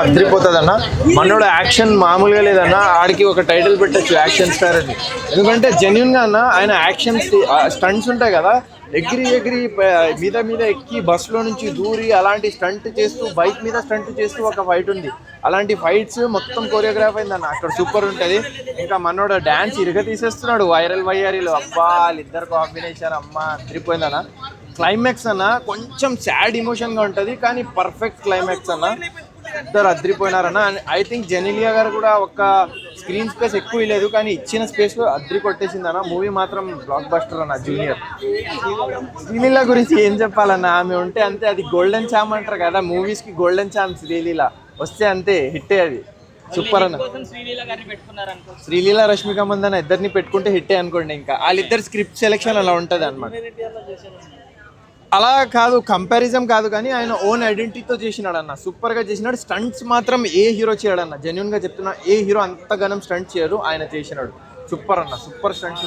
అదిరిపోతుందన్న. మనోడు యాక్షన్ మామూలుగా లేదన్న. ఆడికి ఒక టైటిల్ పెట్టచ్చు యాక్షన్ స్టార్ అని. ఎందుకంటే జెన్యున్ గా అన్న ఆయన యాక్షన్ స్టంట్స్ ఉంటాయి కదా, ఎగిరి ఎగిరి మీద మీద ఎక్కి బస్సులో నుంచి దూరి అలాంటి స్టంట్ చేస్తూ, బైక్ మీద స్టంట్ చేస్తూ ఒక ఫైట్ ఉంది. అలాంటి ఫైట్స్ మొత్తం కొరియోగ్రాఫ్ అయిందన్న. అక్కడ సూపర్ ఉంటుంది. ఇంకా మనోడు డాన్స్ ఇరుగ తీసేస్తున్నాడు వైరల్ వయ్యారిలో. అబ్బా వాళ్ళిద్దరు కాంబినేషన్ అమ్మ అదిరిపోయిందన్న. క్లైమాక్స్ అన్న కొంచెం సాడ్ ఎమోషన్ గా ఉంటుంది, కానీ పర్ఫెక్ట్ క్లైమాక్స్ అన్న. ఇద్దరు అద్దరిపోయినారన్న. ఐ థింక్ జెనిలియా గారు కూడా ఒక స్క్రీన్ స్పేస్ ఎక్కువ లేదు, కానీ ఇచ్చిన స్పేస్ లో అద్దరి కొట్టేసిందన్న. మూవీ మాత్రం బ్లాక్ బస్టర్ అన్న. జూనియర్ శ్రీలీల గురించి ఏం చెప్పాలన్న, ఆమె ఉంటే అంతే. అది గోల్డెన్ ఛామ్ అంటారు కదా, మూవీస్ కి గోల్డెన్ ఛామ్ శ్రీలీల వస్తే అంతే హిట్టే. అది సూపర్ అన్న. శ్రీలీల రష్మిక మందన ఇద్దరిని పెట్టుకుంటే హిట్టే అనుకోండి. ఇంకా వాళ్ళిద్దరు స్క్రిప్ట్ సెలెక్షన్ అలా ఉంటుంది అనమాట. అలా కాదు, కంపారిజన్ కాదు, కానీ ఆయన ఓన్ ఐడెంటిటీతో చేసినాడు అన్న. సూపర్ గా చేసినాడు. స్టంట్స్ మాత్రం ఏ హీరో చేయడన్న, జెన్యున్ గా చెప్తున్నా. ఏ హీరో అంతగానం స్టంట్ చేయరు, ఆయన చేసినాడు. సూపర్ అన్న. Super stunts.